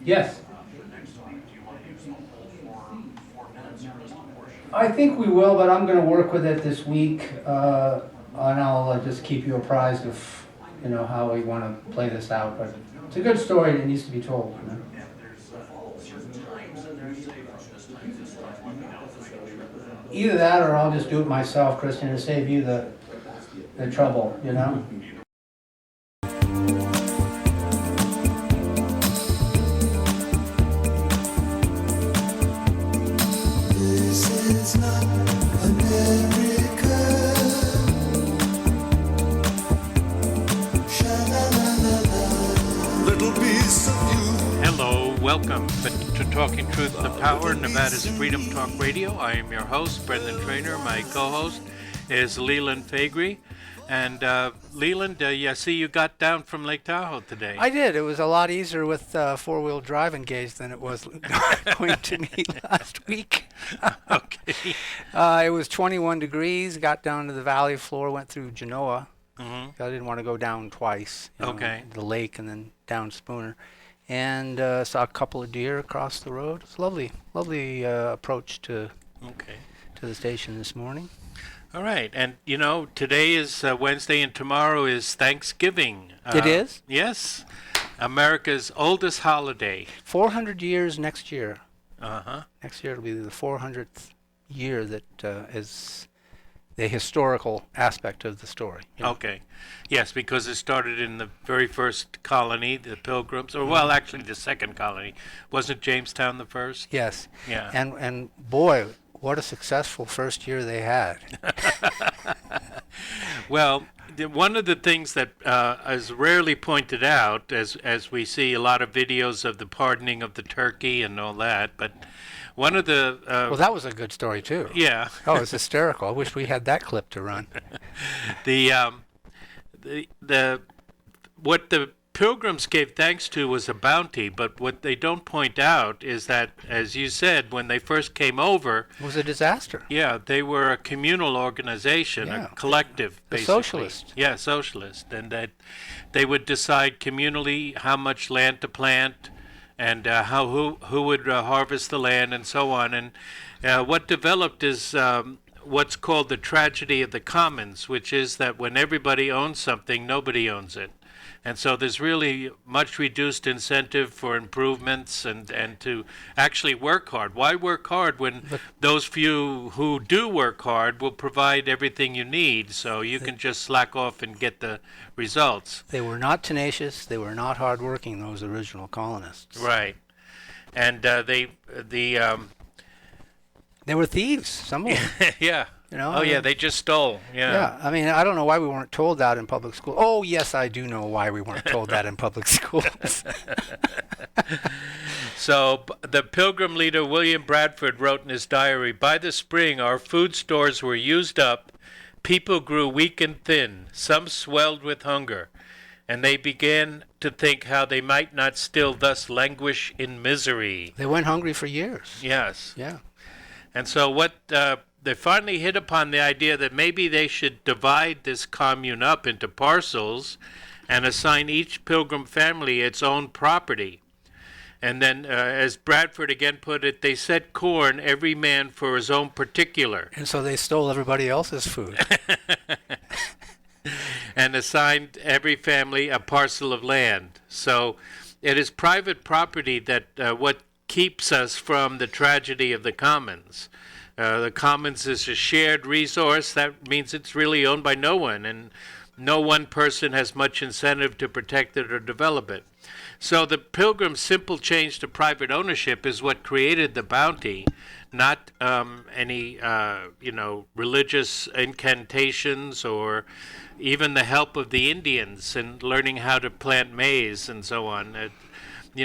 Yes. Next week, do you want to use the whole 4 minutes or just a portion? I think we will, but I'm going to work with it this week, and I'll just keep you apprised of, how we want to play this out. But it's a good story that needs to be told. And there's certain times in there, say from this time to this time, let me know to make sure. Either that, or I'll just do it myself, Christian, to save you the trouble. Hello, welcome to Talking Truth to Power, Nevada's Freedom Talk Radio. I am your host, Brendan Trainor. My co-host is Leland Faegre. And Leland, I see you got down from Lake Tahoe today. I did. It was a lot easier with four-wheel drive engaged than it was going to me last week. Okay. It was 21 degrees, got down to the valley floor, went through Genoa. Mm-hmm. I didn't want to go down twice. Okay. The lake and then down Spooner. And saw a couple of deer across the road. It's lovely approach to the station this morning. All right. And, today is Wednesday and tomorrow is Thanksgiving. It is? Yes. America's oldest holiday. 400 years next year. Uh-huh. Next year it'll be the 400th year that is the historical aspect of the story. Okay. Yes, because it started in the very first colony, the Pilgrims, or well, actually the second colony. Wasn't Jamestown the first? Yes. Yeah. And boy, what a successful first year they had. Well, one of the things that is rarely pointed out, as we see a lot of videos of the pardoning of the turkey and all that, but one of the... well, that was a good story, too. Yeah. Oh, it's hysterical. I wish we had that clip to run. What the Pilgrims gave thanks to was a bounty, but what they don't point out is that, as you said, when they first came over... It was a disaster. Yeah, they were a communal organization, a collective, basically. Socialist. Yeah, socialist. And that they would decide communally how much land to plant and who would harvest the land and so on. And what developed is what's called the tragedy of the commons, which is that when everybody owns something, nobody owns it. And so there's really much reduced incentive for improvements and to actually work hard. Why work hard when those few who do work hard will provide everything you need, so you can just slack off and get the results? They were not tenacious. They were not hardworking, those original colonists. Right. And they were thieves, some of them. Yeah. Oh, yeah, they just stole. Yeah, I mean, I don't know why we weren't told that in public school. Oh, yes, I do know why we weren't told that in public schools. So the Pilgrim leader William Bradford wrote in his diary, "By the spring, our food stores were used up. People grew weak and thin. Some swelled with hunger. And they began to think how they might not still thus languish in misery." They went hungry for years. Yes. Yeah. And so they finally hit upon the idea that maybe they should divide this commune up into parcels and assign each Pilgrim family its own property. And then, as Bradford again put it, they set corn, every man for his own particular. And so they stole everybody else's food. And assigned every family a parcel of land. So it is private property that what keeps us from the tragedy of the commons. The commons is a shared resource. That means it's really owned by no one, and no one person has much incentive to protect it or develop it. So the Pilgrims' simple change to private ownership is what created the bounty, not any religious incantations or even the help of the Indians in learning how to plant maize and so on.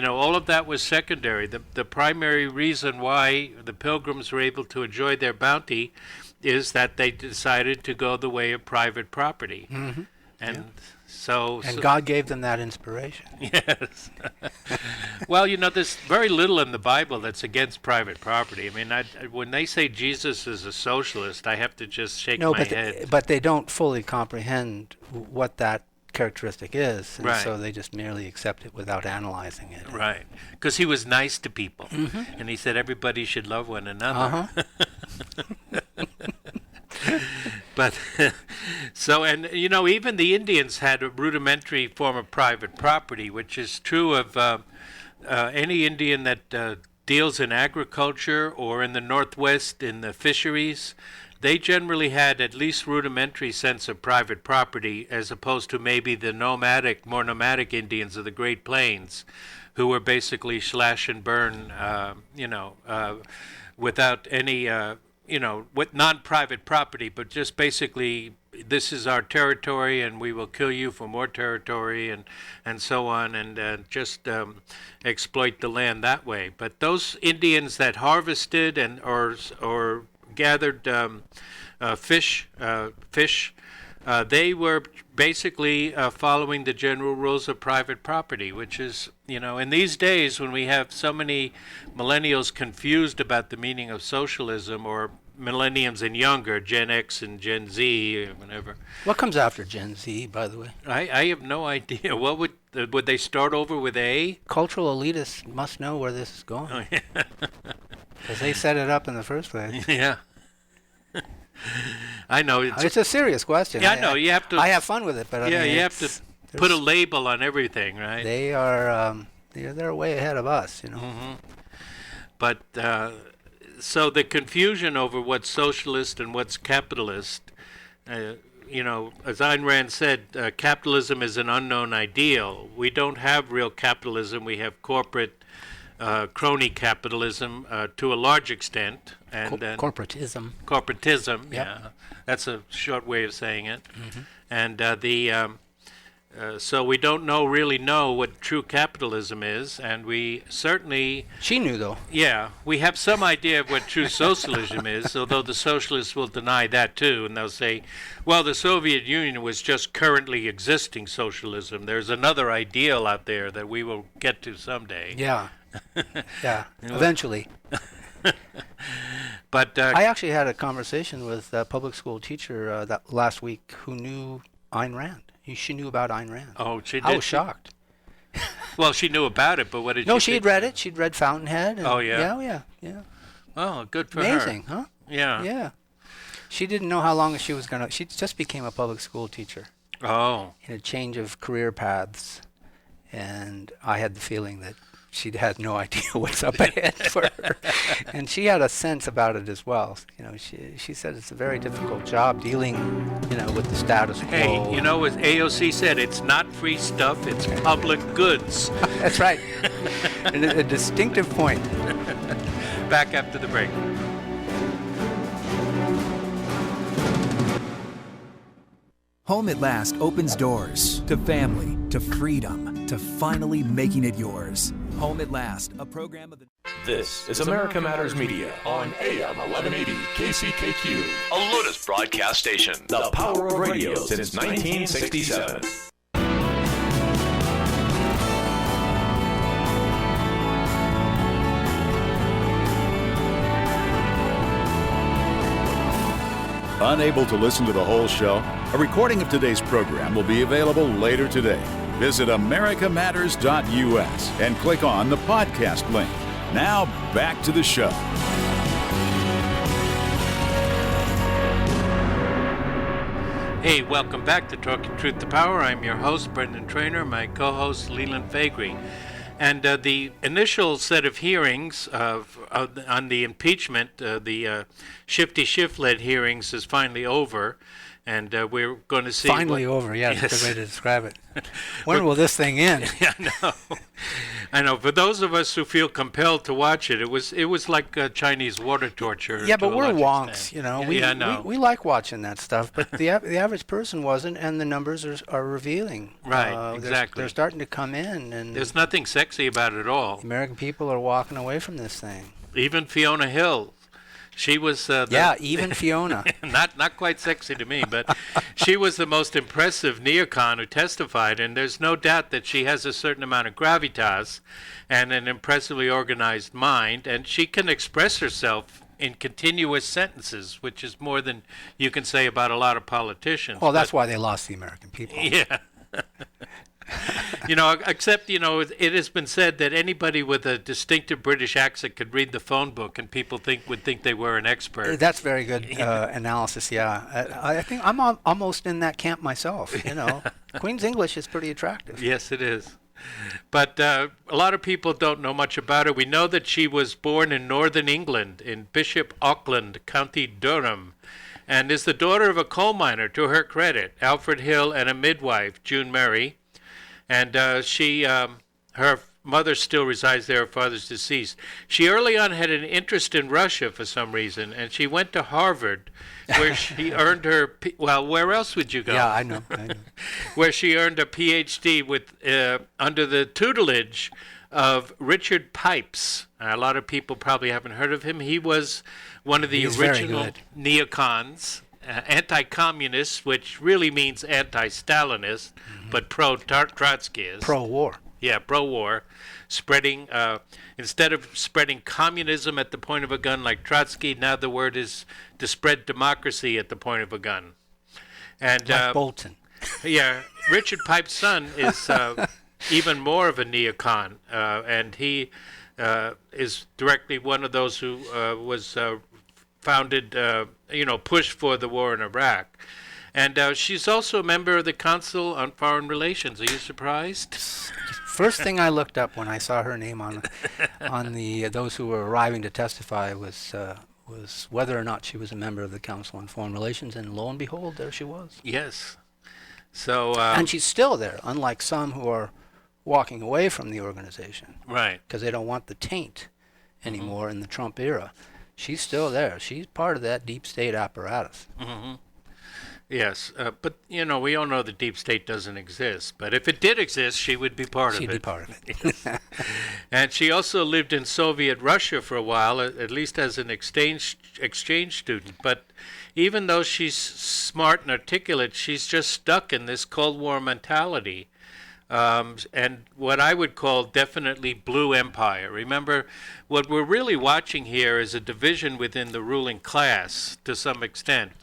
All of that was secondary. The primary reason why the Pilgrims were able to enjoy their bounty is that they decided to go the way of private property. Mm-hmm. And And God gave them that inspiration. Yes. Well, there's very little in the Bible that's against private property. I mean, when they say Jesus is a socialist, I have to just shake my head. But they don't fully comprehend what that characteristic is, and Right. so they just merely accept it without analyzing it. Right. Because he was nice to people. And he said everybody should love one another. But so, and you know, even the Indians had a rudimentary form of private property, which is true of any Indian that deals in agriculture or in the Northwest in the fisheries. They generally had at least rudimentary sense of private property, as opposed to maybe the more nomadic Indians of the Great Plains, who were basically slash and burn, without any, with non-private property, but just basically, this is our territory, and we will kill you for more territory, and so on, and just exploit the land that way. But those Indians that harvested and or gathered fish, they were basically following the general rules of private property, which is, in these days when we have so many millennials confused about the meaning of socialism, or millenniums and younger, Gen X and Gen Z, or whatever. What comes after Gen Z, by the way? I have no idea. What would they start over with A? Cultural elitists must know where this is going. Oh, yeah. Because they set it up in the first place. Yeah. I know. It's a serious question. Yeah, I know. You have to. I have fun with it, but I mean, you have to put a label on everything, right? They are they're way ahead of us, But so the confusion over what's socialist and what's capitalist, as Ayn Rand said, capitalism is an unknown ideal. We don't have real capitalism. We have corporate crony capitalism to a large extent, and corporatism. Corporatism, Yep. yeah, that's a short way of saying it. And so we don't really know what true capitalism is, and we certainly. She knew, though. Yeah, we have some idea of what true socialism is, although the socialists will deny that too, and they'll say, well, the Soviet Union was just currently existing socialism. There's another ideal out there that we will get to someday. Yeah. Yeah, eventually. But I actually had a conversation with a public school teacher that last week who knew Ayn Rand. She knew about Ayn Rand. Oh, she did? I was shocked. Well, she knew about it, but what did she No, she think? had read it. She'd read Fountainhead. And Oh, yeah? Yeah. Oh, good for her. Amazing, huh? Yeah. Yeah. She didn't know how long she was going to... She just became a public school teacher Oh. in a change of career paths. And I had the feeling that she had no idea what's up ahead for her. And she had a sense about it as well. She said it's a very difficult job dealing, with the status quo. Hey, as AOC said, it's not free stuff, it's public goods. That's right. And a distinctive point. Back after the break. Home at Last opens doors to family, to freedom, to finally making it yours. Home at Last, a program of the... This is America Matters Media on AM 1180 KCKQ, a Lotus broadcast station. The power of radio since 1967. Unable to listen to the whole show? A recording of today's program will be available later today. Visit americamatters.us and click on the podcast link. Now, back to the show. Hey, welcome back to Talking Truth to Power. I'm your host, Brendan Trainor, my co-host, Leland Faegre. And the initial set of hearings on the impeachment, the Shifty Schiff-led hearings, is finally over. And we're going to see... Finally over, yeah, that's a good way to describe it. When will this thing end? Yeah, I know. For those of us who feel compelled to watch it, it was like Chinese water torture. Yeah, but to a we're large wonks, extent. We like watching that stuff, but the average person wasn't, and the numbers are revealing. Right, exactly. They're starting to come in, and there's nothing sexy about it at all. American people are walking away from this thing. Even Fiona Hill. She was even Fiona. not quite sexy to me, but she was the most impressive neocon who testified, and there's no doubt that she has a certain amount of gravitas and an impressively organized mind, and she can express herself in continuous sentences, which is more than you can say about a lot of politicians. Well, that's why they lost the American people. Yeah. Except, it has been said that anybody with a distinctive British accent could read the phone book and people would think they were an expert. That's very good analysis, yeah. I think I'm almost in that camp myself, Queen's English is pretty attractive. Yes, it is. But a lot of people don't know much about her. We know that she was born in northern England, in Bishop Auckland, County Durham, and is the daughter of a coal miner, to her credit, Alfred Hill, and a midwife, June Murray. And her mother still resides there, her father's deceased. She early on had an interest in Russia for some reason, and she went to Harvard, where she earned her, where else would you go? Yeah, I know. Where she earned a PhD with under the tutelage of Richard Pipes. A lot of people probably haven't heard of him. He was one of the original neocons. Anti-communist, which really means anti-Stalinist, but pro-Trotskyist. Pro-war. Yeah, pro-war, spreading, instead of spreading communism at the point of a gun like Trotsky, now the word is to spread democracy at the point of a gun. And like Bolton. Yeah, Richard Pipes' son is even more of a neocon, and he is directly one of those who was founded, pushed for the war in Iraq. And she's also a member of the Council on Foreign Relations. Are you surprised? First thing I looked up when I saw her name on the those who were arriving to testify was whether or not she was a member of the Council on Foreign Relations, and lo and behold, there she was. Yes. So. And she's still there, unlike some who are walking away from the organization. Right. Because they don't want the taint anymore in the Trump era. She's still there. She's part of that deep state apparatus. Mm-hmm. Yes, but, we all know the deep state doesn't exist. But if it did exist, she would be part of it. She'd be part of it. Yes. And she also lived in Soviet Russia for a while, at least as an exchange student. But even though she's smart and articulate, she's just stuck in this Cold War mentality. And what I would call definitely blue empire. Remember, what we're really watching here is a division within the ruling class to some extent.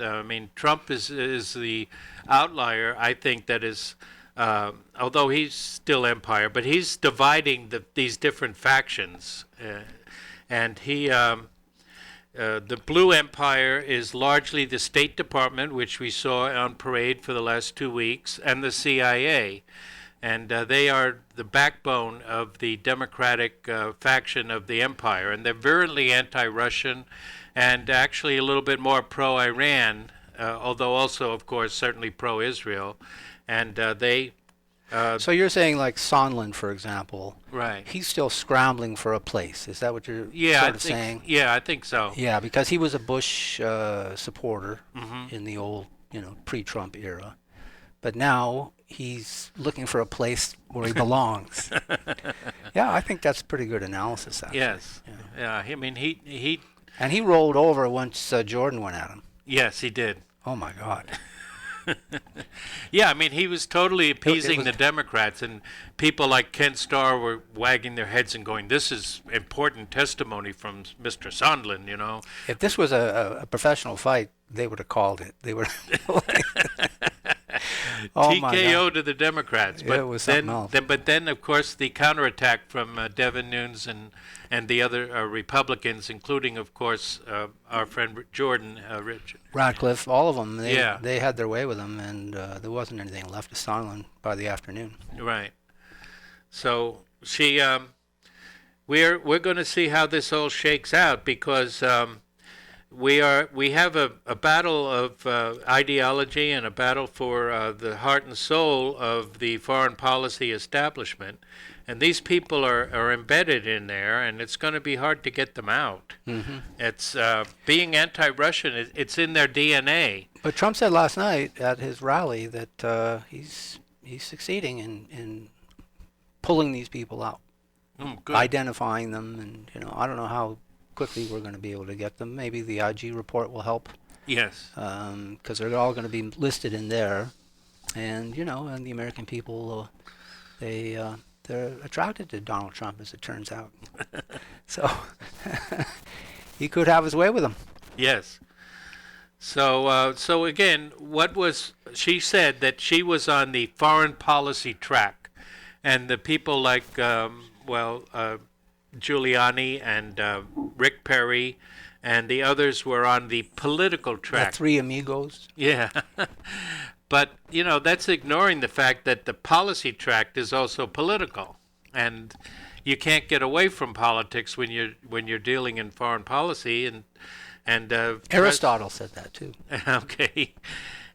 Trump is the outlier, I think, that is, although he's still empire, but he's dividing these different factions. And the blue empire is largely the State Department, which we saw on parade for the last 2 weeks, and the CIA. And they are the backbone of the Democratic faction of the empire. And they're virulently anti-Russian and actually a little bit more pro-Iran, although also, of course, certainly pro-Israel. And they... So you're saying like Sondland, for example. Right. He's still scrambling for a place. Is that what you're saying? Yeah, I think so. Yeah, because he was a Bush supporter in the old, pre-Trump era. But now he's looking for a place where he belongs. Yeah, I think that's pretty good analysis, actually. Yes. Yeah. He And he rolled over once Jordan went at him. Yes, he did. Oh, my God. Yeah, he was totally appeasing the Democrats, and people like Ken Starr were wagging their heads and going, this is important testimony from Mr. Sondland, If this was a professional fight, they would have called it. They would TKO to the Democrats. But it was something else. But then, of course, the counterattack from Devin Nunes and the other Republicans, including, of course, our friend Jordan, Radcliffe, all of them, they had their way with him, and there wasn't anything left of Sondland by the afternoon. Right. So we're going to see how this all shakes out, because we have a battle of ideology and a battle for the heart and soul of the foreign policy establishment, and these people are embedded in there, and it's going to be hard to get them out. Mm-hmm. It's being anti-Russian. It's in their DNA. But Trump said last night at his rally that he's succeeding in pulling these people out, identifying them, and I don't know how quickly we're going to be able to get them. Maybe the IG report will help. Yes. Because they're all going to be listed in there, and and the American people, they're attracted to Donald Trump, as it turns out. So he could have his way with them. Yes. So again, she said that she was on the foreign policy track, and the people like, Giuliani and Rick Perry and the others were on the political The track. three amigos. Yeah. But, that's ignoring the fact that the policy track is also political. And you can't get away from politics when you're dealing in foreign policy. And Aristotle said that too. Okay.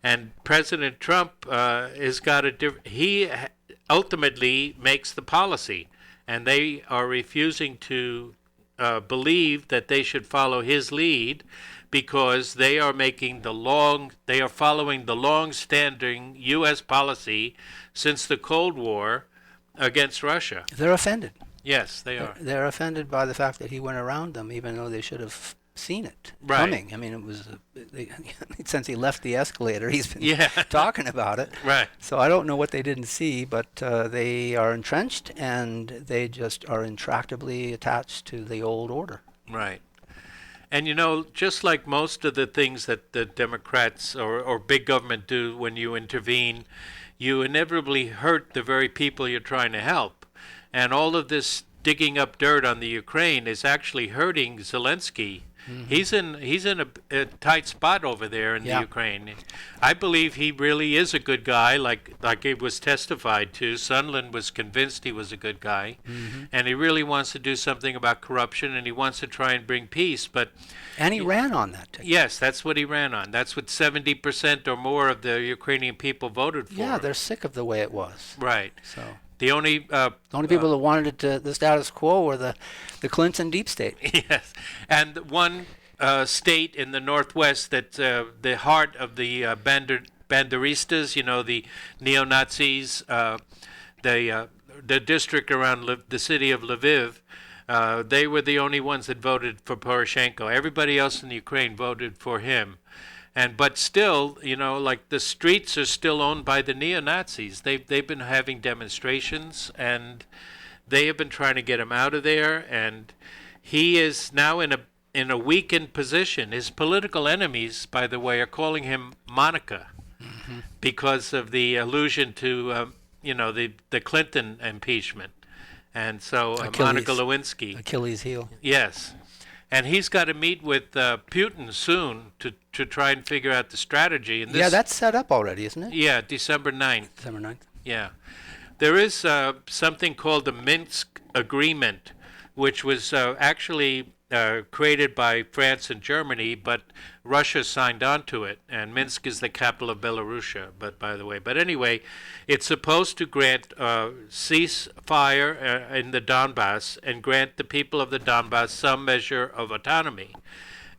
And President Trump has got he ultimately makes the policy. And they are refusing to believe that they should follow his lead, because they are following the long-standing U.S. policy since the Cold War against Russia. They're offended. Yes, they are. They're offended by the fact that he went around them, even though they should have seen it Right. coming. I mean, it was since he left the escalator, he's been talking about it. Right. So I don't know what they didn't see, but they are entrenched, and they just are intractably attached to the old order. Right. And just like most of the things that the Democrats or big government do when you intervene, you inevitably hurt the very people you're trying to help. And all of this digging up dirt on the Ukraine is actually hurting Zelensky. Mm-hmm. He's in a tight spot over there in the Ukraine. I believe he really is a good guy, like it was testified to. Sondland was convinced he was a good guy, and he really wants to do something about corruption, and he wants to try and bring peace. And he ran on that ticket. Yes, that's what he ran on. That's what 70% or more of the Ukrainian people voted for. Yeah, they're sick of the way it was. Right. So the only people that wanted the status quo were the Clinton deep state. Yes, and one state in the Northwest that's the heart of the Banderistas, the neo-Nazis, the district around the city of Lviv, they were the only ones that voted for Poroshenko. Everybody else in Ukraine voted for him. But still, like the streets are still owned by the neo-Nazis. They've been having demonstrations, and they have been trying to get him out of there. And he is now in a weakened position. His political enemies, by the way, are calling him Monica, because of the allusion to the Clinton impeachment, and so Monica Lewinsky, Achilles' heel. Yes. And he's got to meet with Putin soon to try and figure out the strategy. And that's set up already, isn't it? Yeah, December 9th. December 9th. Yeah. There is something called the Minsk Agreement, which was actually created by France and Germany, but Russia signed on to it. And Minsk is the capital of Belarusia, by the way. But anyway, it's supposed to grant ceasefire in the Donbass and grant the people of the Donbass some measure of autonomy.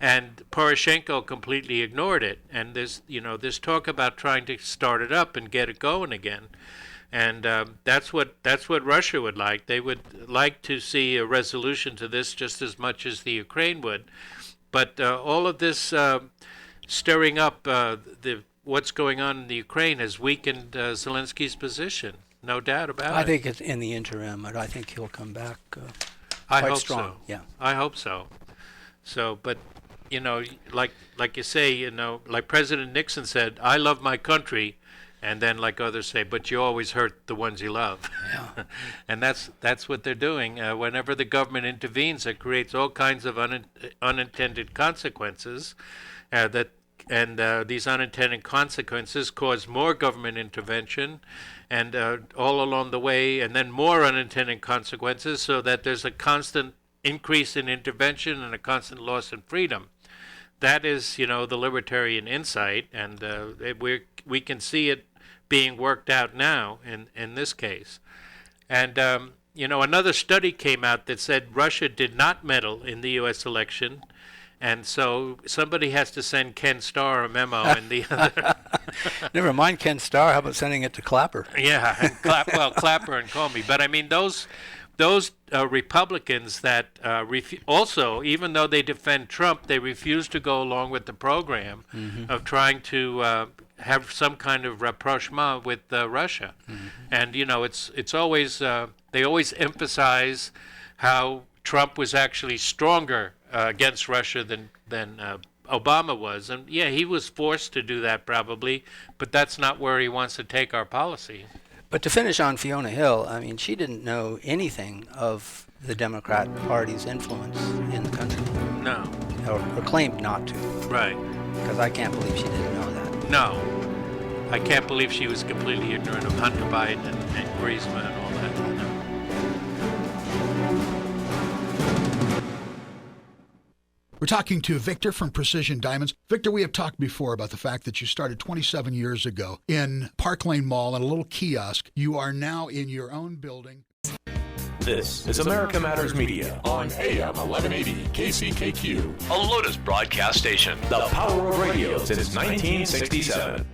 And Poroshenko completely ignored it. And there's talk about trying to start it up and get it going again. And that's what Russia would like. They would like to see a resolution to this just as much as the Ukraine would. But all of this stirring up what's going on in the Ukraine has weakened Zelensky's position. No doubt about it. I think it's in the interim, but I think he'll come back I quite hope strong. So. Yeah. I hope so. So, but like you say, like President Nixon said, I love my country. And then, like others say, but you always hurt the ones you love. Yeah. And that's what they're doing. Whenever the government intervenes, it creates all kinds of unintended consequences. These unintended consequences cause more government intervention, and all along the way, and then more unintended consequences, so that there's a constant increase in intervention and a constant loss in freedom. That is, the libertarian insight, and we can see it being worked out now in this case. And, another study came out that said Russia did not meddle in the U.S. election, and so somebody has to send Ken Starr a memo and the other. Never mind Ken Starr, how about sending it to Clapper? Yeah, and Clapper and Comey. But, I mean, those Republicans that also, even though they defend Trump, they refuse to go along with the program of trying to have some kind of rapprochement with Russia. And it's always they always emphasize how Trump was actually stronger against Russia than Obama was. And yeah, he was forced to do that probably, but that's not where he wants to take our policy. But to finish on Fiona Hill, I mean, she didn't know anything of the Democrat Party's influence in the country. No. Or claimed not to. Right. Because I can't believe she didn't know that. No. I can't believe she was completely ignorant of Hunter Biden and Griezmann and all that. No. We're talking to Victor from Precision Diamonds. Victor, we have talked before about the fact that you started 27 years ago in Park Lane Mall in a little kiosk. You are now in your own building. This is America Matters Media on AM 1180 KCKQ, a Lotus broadcast station. The power of radio since 1967.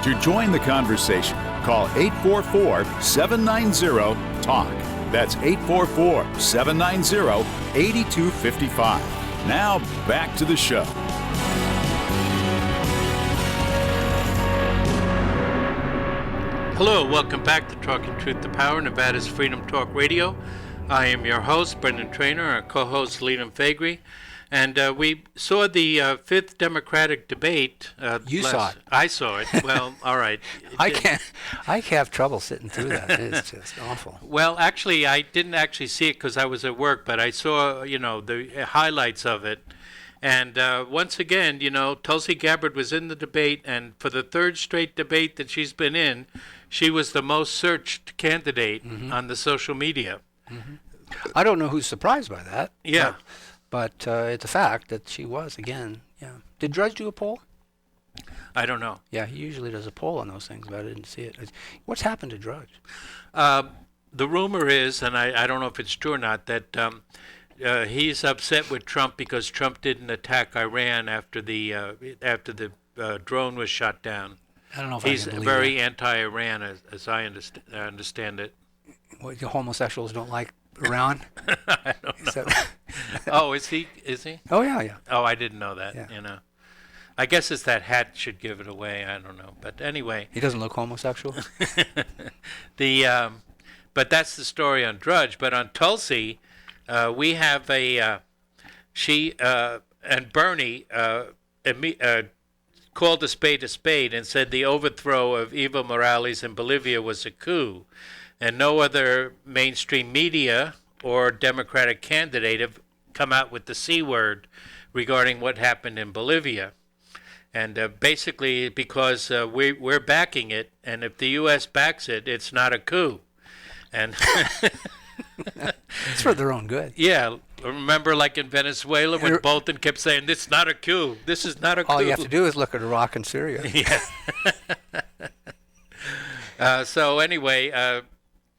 To join the conversation, call 844-790-TALK. That's 844-790-8255. Now, back to the show. Hello, welcome back to Talking Truth to Power, Nevada's Freedom Talk Radio. I am your host, Brendan Trainor, our co-host, Leland Faegre. And we saw the fifth Democratic debate. You saw it. I saw it. Well, all right. I have trouble sitting through that. It's just awful. Well, actually, I didn't actually see it because I was at work, but I saw, the highlights of it. And once again, Tulsi Gabbard was in the debate, and for the third straight debate that she's been in, she was the most searched candidate on the social media. Mm-hmm. I don't know who's surprised by that. Yeah. But it's a fact that she was, again. Yeah. Did Drudge do a poll? I don't know. Yeah, he usually does a poll on those things, but I didn't see it. What's happened to Drudge? The rumor is, and I don't know if it's true or not, that he's upset with Trump because Trump didn't attack Iran after the drone was shot down. I don't know if he's I can believe very that. anti-Iran, as I understand it. What, the homosexuals don't like Iran? I don't know. Oh, is he? Oh, yeah. Oh, I didn't know that. Yeah. I guess it's that hat should give it away. I don't know, but anyway. He doesn't look homosexual. But that's the story on Drudge. But on Tulsi, we have she and Bernie called a spade and said the overthrow of Evo Morales in Bolivia was a coup, and no other mainstream media or Democratic candidate have come out with the C word regarding what happened in Bolivia. And basically because we're backing it, and if the U.S. backs it, it's not a coup. And it's for their own good. Yeah. Remember, like in Venezuela, when Bolton kept saying, "This is not a coup. This is not a coup." All you have to do is look at Iraq and Syria. Yeah. So anyway,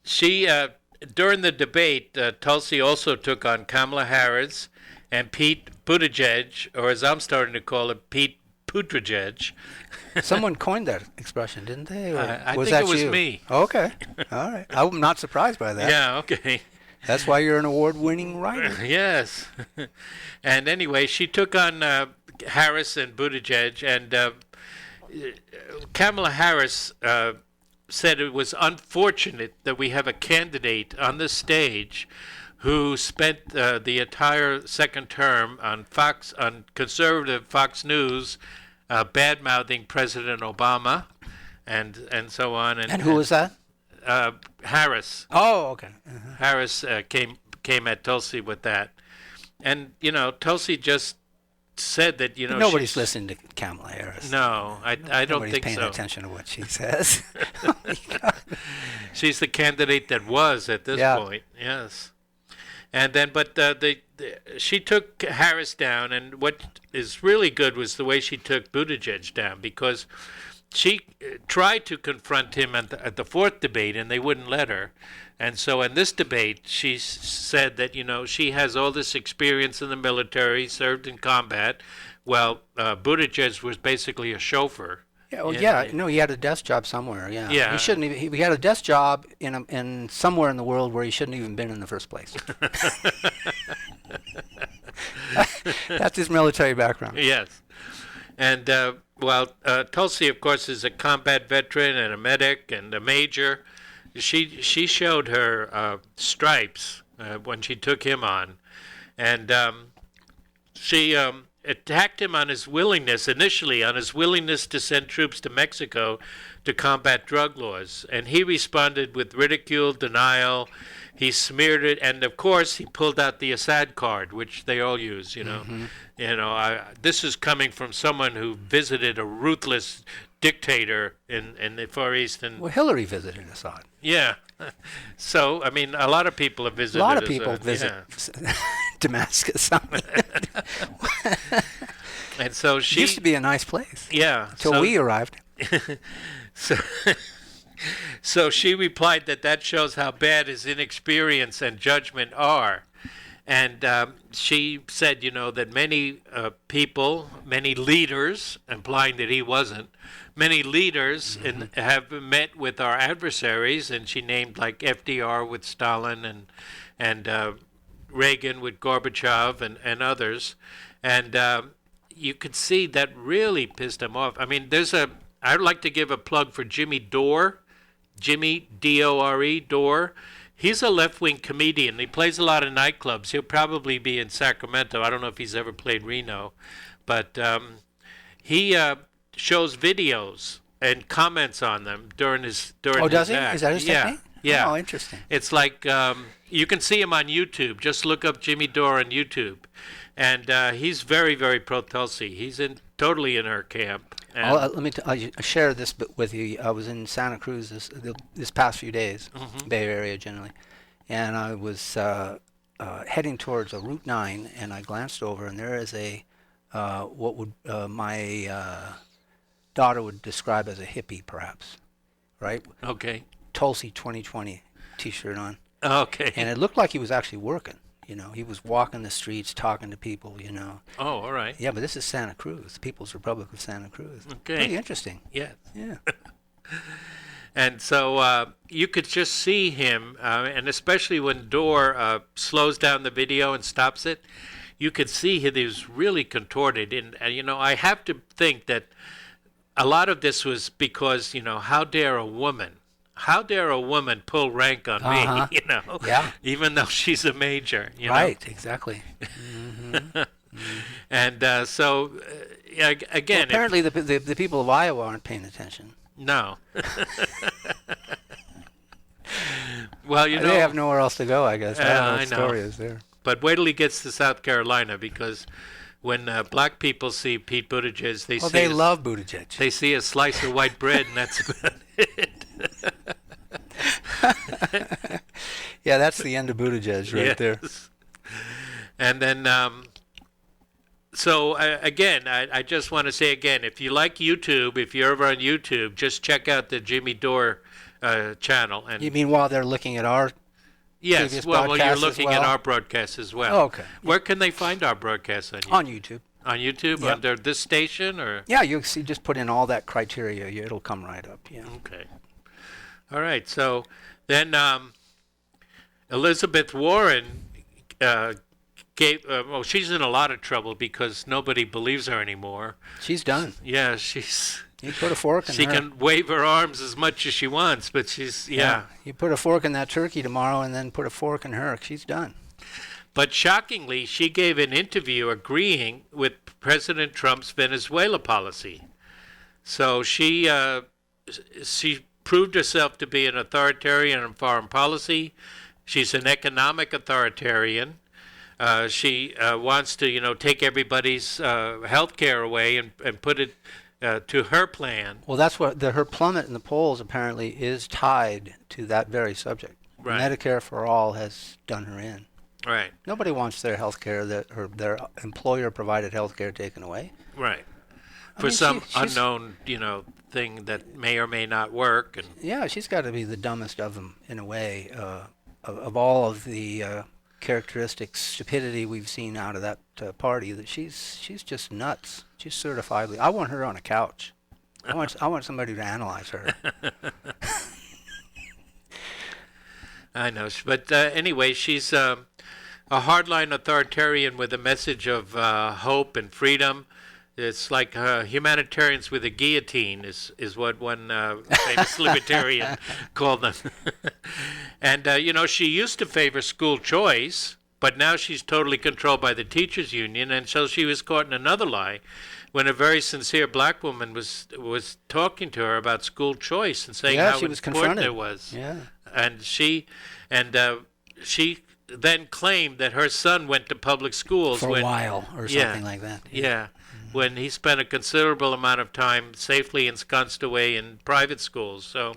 she during the debate, Tulsi also took on Kamala Harris and Pete Buttigieg, or as I'm starting to call it, Pete Buttigieg. Someone coined that expression, didn't they? I think it was me. Okay. All right. I'm not surprised by that. Yeah, okay. That's why you're an award-winning writer. Yes. And anyway, she took on Harris and Buttigieg, and Kamala Harris said it was unfortunate that we have a candidate on the stage who spent the entire second term on conservative Fox News bad-mouthing President Obama and so on. And who was that? Harris. Oh, okay. Uh-huh. Harris came at Tulsi with that. And, Tulsi just said that, nobody's listening to Kamala Harris. No, I don't think so. Nobody's paying attention to what she says. She's the candidate that was at this point, yes. And then, but she took Harris down, and what is really good was the way she took Buttigieg down, because she tried to confront him at the fourth debate, and they wouldn't let her. And so in this debate, she said that, she has all this experience in the military, served in combat. Well, Buttigieg was basically a chauffeur. Yeah, well, he had a desk job somewhere. Yeah. He shouldn't even. He had a desk job in somewhere in the world where he shouldn't even been in the first place. That's his military background. Yes, And Tulsi, of course, is a combat veteran and a medic and a major. She showed her stripes when she took him on, and she attacked him on his willingness, initially on his willingness to send troops to Mexico to combat drug laws. And he responded with ridicule, denial. He smeared it, and of course he pulled out the Assad card, which they all use. This is coming from someone who visited a ruthless dictator in the Far East. And Well, Hillary visited Assad. yeah, so I mean, a lot of people have visited. A lot of people visit yeah. Damascus. And so It she used to be a nice place. Yeah, Till we arrived. So she replied that shows how bad his inexperience and judgment are. And she said, that many people, many leaders, implying that he wasn't, many leaders have met with our adversaries, and she named like FDR with Stalin and Reagan with Gorbachev and others. And you could see that really pissed him off. I mean, I'd like to give a plug for Jimmy Dore, Jimmy, D-O-R-E, Dore. He's a left-wing comedian. He plays a lot of nightclubs. He'll probably be in Sacramento. I don't know if he's ever played Reno. But he shows videos and comments on them during his does he? act. Is that his technique? Yeah. Oh, interesting. It's like you can see him on YouTube. Just look up Jimmy Dore on YouTube. And he's very, very pro-Tulsi. He's totally in her camp. Let me I'll share this with you. I was in Santa Cruz this past few days, Bay Area generally, and I was heading towards a Route 9, and I glanced over, and there is what would my daughter would describe as a hippie, perhaps, right? Okay. Tulsi 2020 T-shirt on. Okay. And it looked like he was actually working. He was walking the streets, talking to people, Oh, all right. Yeah, but this is Santa Cruz, the People's Republic of Santa Cruz. Okay. Pretty interesting. Yes. Yeah. And so you could just see him, and especially when Dore slows down the video and stops it, you could see he was really contorted. And I have to think that a lot of this was because, how dare a woman pull rank on me, Yeah. even though she's a major, Right, exactly. Mm-hmm. And so, again... Apparently the people of Iowa aren't paying attention. No. Well, they have nowhere else to go, I guess. I don't know what story is there. But wait till he gets to South Carolina, because when black people see Pete Buttigieg, they love Buttigieg. They see a slice of white bread, and that's about it. Yeah, that's the end of Buttigieg right there. And then, again, I just want to say again, if you like YouTube, if you're ever on YouTube, just check out the Jimmy Dore channel. And you mean while they're looking at our yes, well, you're looking at our broadcast as well. Oh, okay. Where can they find our broadcast on YouTube? On YouTube. On YouTube, Yep. under this station, or? Yeah, you'll see. Just put in all that criteria, it'll come right up. Yeah. Okay. All right. So then, Elizabeth Warren she's in a lot of trouble because nobody believes her anymore. She's done. Yeah, she's. You put a fork in her. She can wave her arms as much as she wants, but she's You put a fork in that turkey tomorrow, and then put a fork in her. She's done. But shockingly, she gave an interview agreeing with President Trump's Venezuela policy. So she proved herself to be an authoritarian in foreign policy. She's an economic authoritarian. She wants to, take everybody's health care away and put it to her plan. Well, that's what her plummet in the polls apparently is tied to that very subject. Right. Medicare for all has done her in. Right. Nobody wants their health care, their employer-provided health care taken away. Right. For some unknown, thing that may or may not work. And yeah, she's got to be the dumbest of them in a way. Of all of the characteristics, stupidity we've seen out of that party, that she's just nuts. She's certifiably. I want her on a couch. I want somebody to analyze her. I know, but anyway, she's a hardline authoritarian with a message of hope and freedom. It's like humanitarians with a guillotine is what one famous libertarian called them. And, she used to favor school choice, but now she's totally controlled by the teachers' union, and so she was caught in another lie when a very sincere black woman was talking to her about school choice and saying how important it was. Yeah. And she then claimed that her son went to public schools For a while or something like that. Yeah. When he spent a considerable amount of time safely ensconced away in private schools. So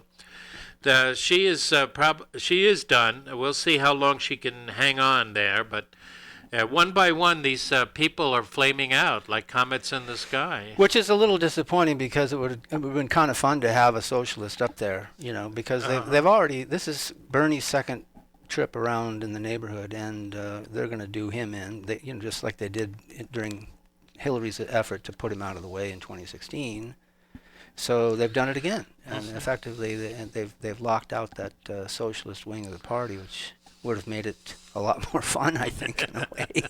she is done. We'll see how long she can hang on there. But one by one, these people are flaming out like comets in the sky. Which is a little disappointing because it would have been kind of fun to have a socialist up there, because they've already, this is Bernie's second trip around in the neighborhood, and they're going to do him in, just like they did during Hillary's effort to put him out of the way in 2016. So they've done it again, and effectively they've locked out that socialist wing of the party, which would have made it a lot more fun, I think, in a way.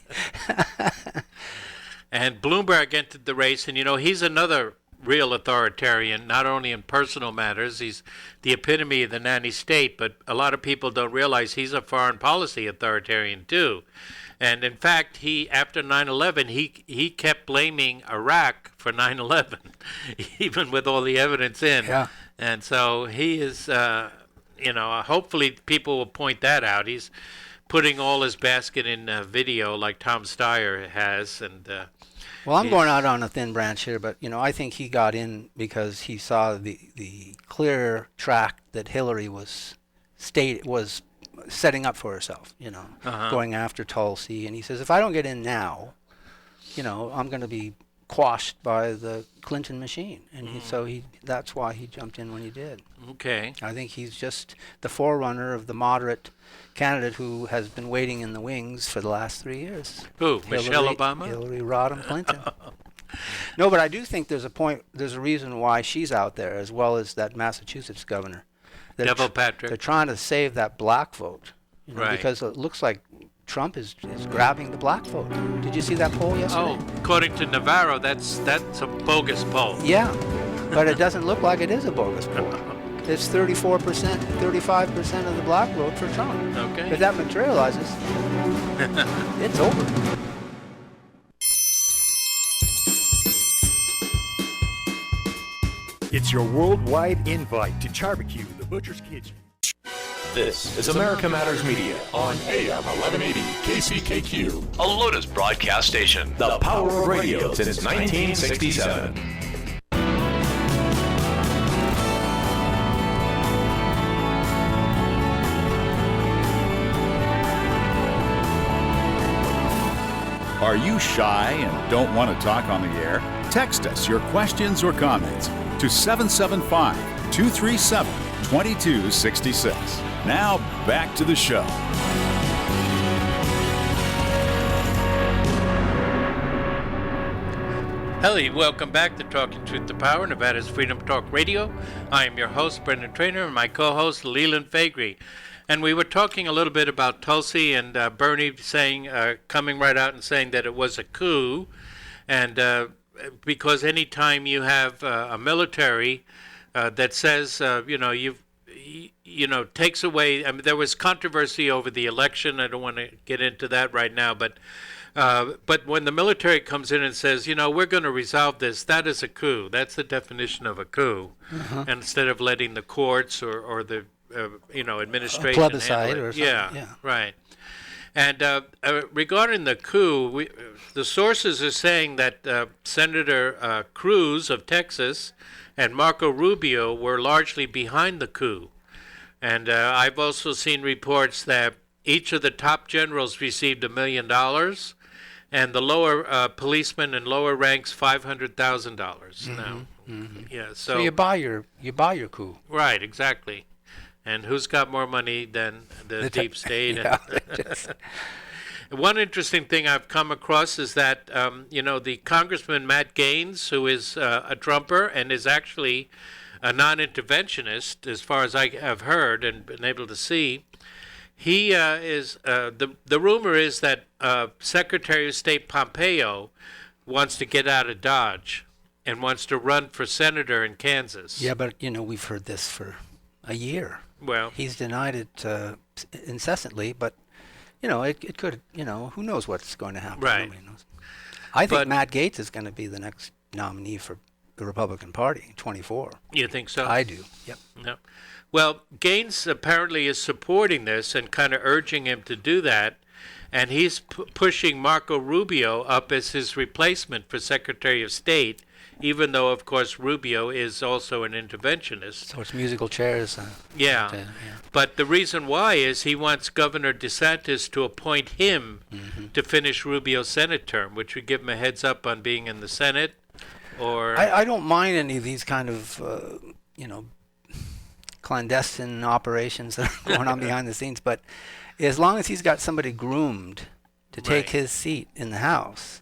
And Bloomberg entered the race, and he's another real authoritarian, not only in personal matters. He's the epitome of the nanny state, but a lot of people don't realize he's a foreign policy authoritarian too. And in fact, after 9/11, he kept blaming Iraq for 9/11, even with all the evidence in. Yeah. And so he is, hopefully people will point that out. He's putting all his basket in video like Tom Steyer has. And well, I'm going out on a thin branch here, but I think he got in because he saw the clear track that Hillary was setting up for herself, going after Tulsi. And he says, if I don't get in now, I'm going to be quashed by the Clinton machine. And that's why he jumped in when he did. Okay. I think he's just the forerunner of the moderate candidate who has been waiting in the wings for the last 3 years. Who? Michelle Obama? Hillary Rodham Clinton. No, but I do think there's a reason why she's out there, as well as that Massachusetts governor. Devil Patrick. They're trying to save that black vote, right? Because it looks like Trump is grabbing the black vote. Did you see that poll yesterday? Oh, according to Navarro, that's a bogus poll. Yeah, but it doesn't look like it is a bogus poll. It's 34%, 35% of the black vote for Trump. Okay. If that materializes, it's over. It's your worldwide invite to Barbecue, the Butcher's Kitchen. This is America Matters Media on AM 1180 KCKQ, a Lotus broadcast station. The power of radio since 1967. Are you shy and don't want to talk on the air? Text us your questions or comments to 775-237-2266. Now, back to the show. Hello, welcome back to Talking Truth to Power, Nevada's Freedom Talk Radio. I am your host, Brendan Trainor, and my co-host, Leland Faegre. And we were talking a little bit about Tulsi and Bernie saying, coming right out and saying that it was a coup. And because any time you have a military that says, takes away, I mean, there was controversy over the election. I don't want to get into that right now, but when the military comes in and says, we're going to resolve this, that is a coup. That's the definition of a coup. Uh-huh. And instead of letting the courts or the administration a plebiscite handle it. or something. Yeah, right. And regarding the coup, the sources are saying that Senator Cruz of Texas and Marco Rubio were largely behind the coup. And I've also seen reports that each of the top generals received $1 million, and the lower policemen and lower ranks $500,000. Now, yeah. So you buy your coup. Right, exactly. And who's got more money than the deep state? Yeah. One interesting thing I've come across is that, the Congressman Matt Gaines, who is a Trumper and is actually a non-interventionist, as far as I have heard and been able to see, he is, the rumor is that Secretary of State Pompeo wants to get out of Dodge and wants to run for senator in Kansas. Yeah, but, we've heard this for a year. Well, He's denied it incessantly, but, it could, who knows what's going to happen. Right. Nobody knows. I think But- Matt Gaetz is going to be the next nominee for the Republican Party in 24. you think so? I do, yep. No. Well, Gaines apparently is supporting this and kind of urging him to do that, and he's pushing Marco Rubio up as his replacement for Secretary of State, even though, of course, Rubio is also an interventionist. So it's musical chairs. Yeah. But the reason why is he wants Governor DeSantis to appoint him to finish Rubio's Senate term, which would give him a heads up on being in the Senate. Or I don't mind any of these kind of, clandestine operations that are going on behind the scenes, but as long as he's got somebody groomed to take his seat in the House,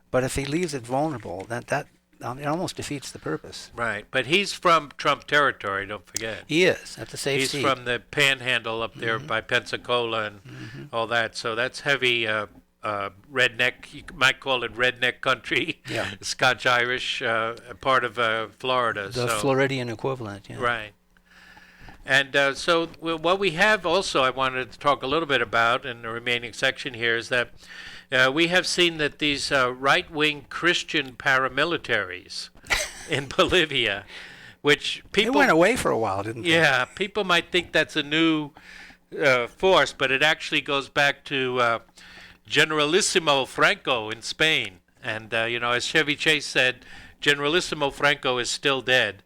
but if he leaves it vulnerable, that it almost defeats the purpose. Right, but he's from Trump territory, don't forget. He is, at the safe seat. He's from the panhandle up there by Pensacola and all that, so that's heavy redneck, you might call it redneck country, Scotch-Irish, part of Florida. The Floridian equivalent, yeah. Right. And so what we have also, I wanted to talk a little bit about in the remaining section here, is that we have seen that these right-wing Christian paramilitaries in Bolivia, which people... They went away for a while, didn't they? Yeah, people might think that's a new force, but it actually goes back to Generalissimo Franco in Spain. And, as Chevy Chase said, Generalissimo Franco is still dead.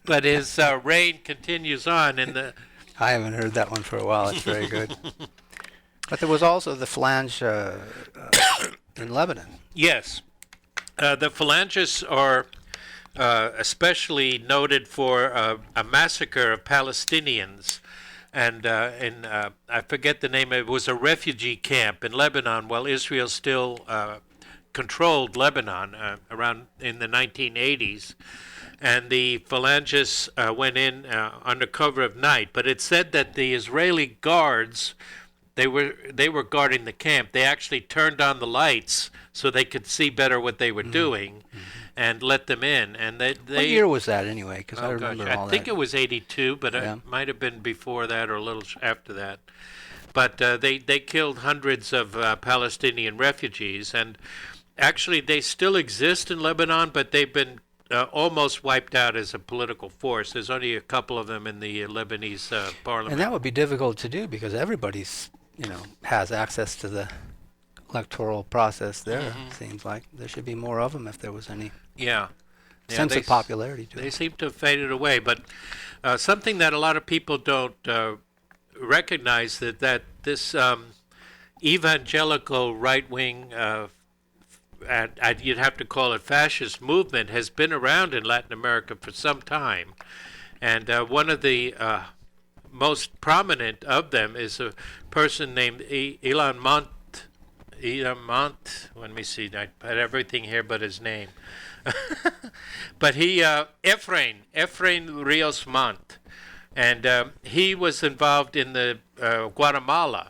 But his reign continues on in the... I haven't heard that one for a while. It's very good. But there was also the Phalange in Lebanon. Yes. The Phalangists are especially noted for a massacre of Palestinians. And I forget the name, it was a refugee camp in Lebanon while Israel still controlled Lebanon around in the 1980s. And the Phalangists went in under cover of night. But it said that the Israeli guards, they were guarding the camp. They actually turned on the lights so they could see better what they were doing and let them in. And they What year was that anyway? Because I remember all that. I think it was 82, but it might have been before that or a little after that. But they killed hundreds of Palestinian refugees. And actually, they still exist in Lebanon, but they've been almost wiped out as a political force. There's only a couple of them in the Lebanese parliament. And that would be difficult to do because everybody's, has access to the electoral process there. Seems like there should be more of them if there was any sense of popularity to it. They seem to have faded away. But something that a lot of people don't recognize that this evangelical right-wing you'd have to call it fascist movement has been around in Latin America for some time. And one of the most prominent of them is a person named Ilan Mont. Let me see, I had everything here but his name. But he, Efrain Rios Montt. And he was involved in the Guatemala.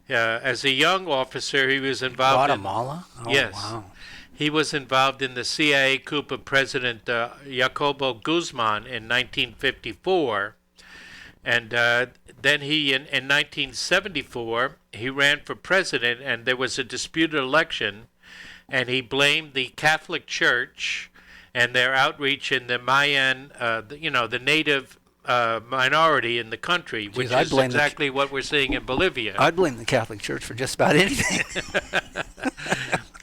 As a young officer, he was involved Guatemala? Yes. Wow. He was involved in the CIA coup of President Jacobo Guzman in 1954. And then he, in 1974, he ran for president, and there was a disputed election, and he blamed the Catholic Church and their outreach in the Mayan, the native minority in the country, which is exactly what we're seeing in Bolivia. I'd blame the Catholic Church for just about anything.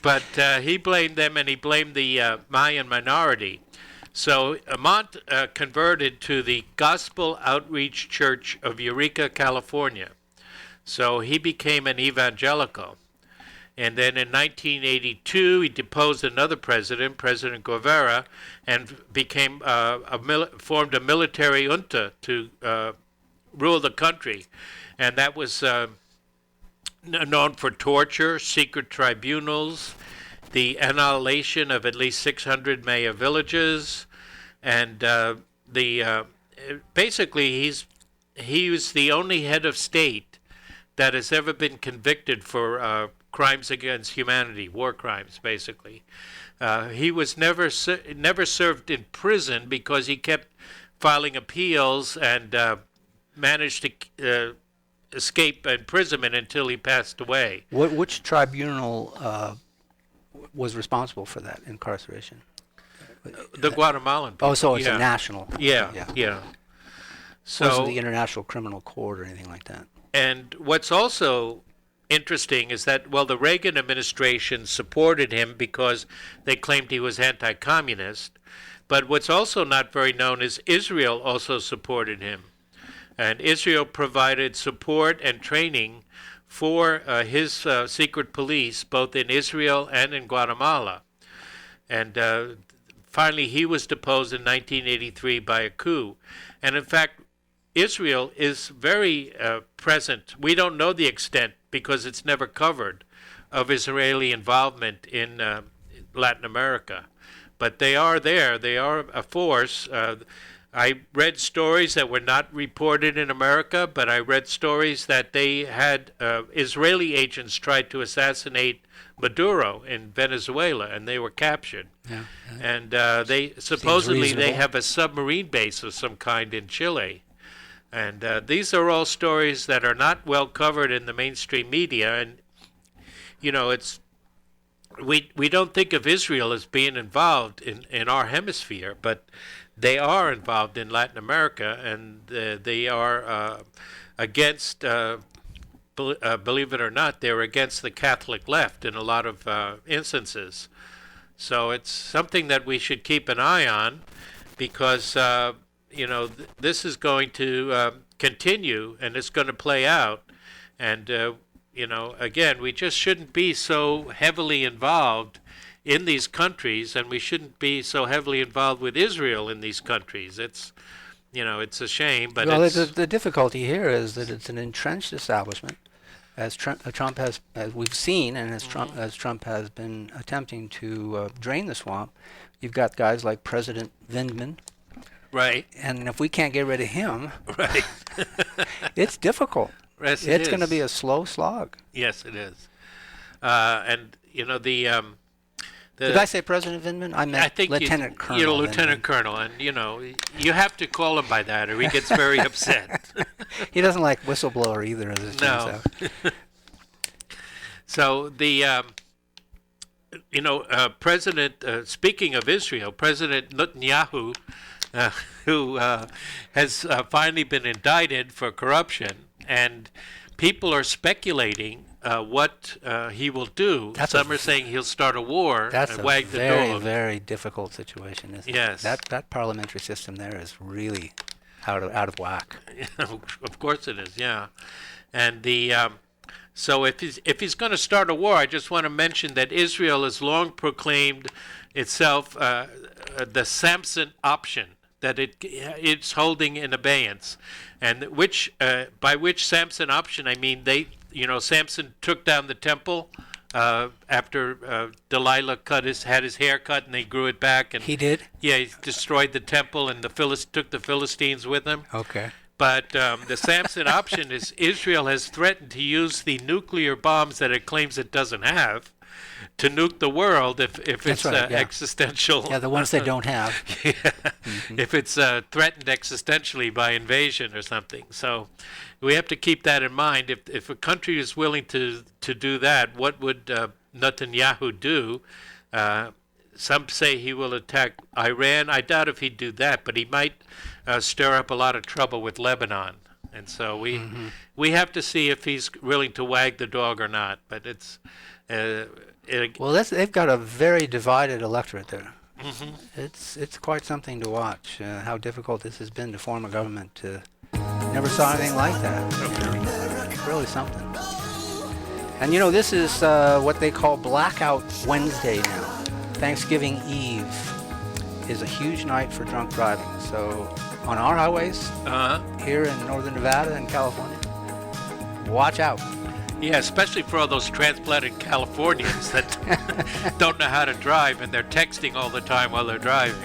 But he blamed them, and he blamed the Mayan minority. So Montt converted to the Gospel Outreach Church of Eureka, California. So he became an evangelical. And then in 1982, he deposed another president, President Guevara, and became formed a military junta to rule the country. And that was known for torture, secret tribunals, the annihilation of at least 600 Maya villages, and basically he was the only head of state that has ever been convicted for crimes against humanity, war crimes, basically. He was never served in prison because he kept filing appeals and managed to escape imprisonment until he passed away. Which tribunal was responsible for that incarceration? The Guatemalan people. Oh, so it's a national. Yeah. So It wasn't the International Criminal Court or anything like that. And what's also interesting is that, well, the Reagan administration supported him because they claimed he was anti-communist. But what's also not very known is Israel also supported him. And Israel provided support and training for his secret police, both in Israel and in Guatemala. And finally, he was deposed in 1983 by a coup. And in fact, Israel is very present. We don't know the extent, because it's never covered, of Israeli involvement in Latin America. But they are there. They are a force. I read stories that were not reported in America, but I read stories that they had Israeli agents tried to assassinate Maduro in Venezuela, and they were captured. Yeah. And they supposedly they reasonable. have a submarine base of some kind in Chile. And these are all stories that are not well covered in the mainstream media. And, you know, we don't think of Israel as being involved in our hemisphere, but they are involved in Latin America, and they are against, believe it or not, they're against the Catholic left in a lot of instances. So it's something that we should keep an eye on, because this is going to continue, and it's going to play out. And, again, we just shouldn't be so heavily involved in these countries, and we shouldn't be so heavily involved with Israel in these countries. It's, it's a shame, but well, the difficulty here is that it's an entrenched establishment, as Trump has, as we've seen, and as Trump has been attempting to drain the swamp. You've got guys like President Vindman. Right. And if we can't get rid of him, right, it's difficult. Yes, it's going to be a slow slog. Yes, it is. And did I say President Vindman? I meant Lieutenant Colonel. Lieutenant Colonel, and you have to call him by that, or he gets very upset. He doesn't like whistleblower either, as it turns out. So the President, speaking of Israel, President Netanyahu, who has finally been indicted for corruption, and people are speculating what he will do. Some are saying he'll start a war and wag the dog. That's a very, very difficult situation, isn't it? Yes. That parliamentary system there is really out of whack. Of course it is, yeah. And so if he's going to start a war, I just want to mention that Israel has long proclaimed itself the Samson option, that it's holding in abeyance, and by which Samson option I mean Samson took down the temple after Delilah had his hair cut, and they grew it back, and he did. Yeah, he destroyed the temple, and took the Philistines with him. Okay. But the Samson option is Israel has threatened to use the nuclear bombs that it claims it doesn't have to nuke the world if it's existential. Yeah, the ones they don't have. Yeah. Mm-hmm. If it's threatened existentially by invasion or something. So we have to keep that in mind. If a country is willing to do that, what would Netanyahu do? Some say he will attack Iran. I doubt if he'd do that, but he might stir up a lot of trouble with Lebanon. And so we have to see if he's willing to wag the dog or not. But it's they've got a very divided electorate there. Mm-hmm. It's quite something to watch. How difficult this has been to form a government. Never saw anything like that. It's really something. And this is what they call Blackout Wednesday now. Thanksgiving Eve is a huge night for drunk driving. So on our highways here in northern Nevada and California, watch out. Yeah, especially for all those transplanted Californians that don't know how to drive, and they're texting all the time while they're driving.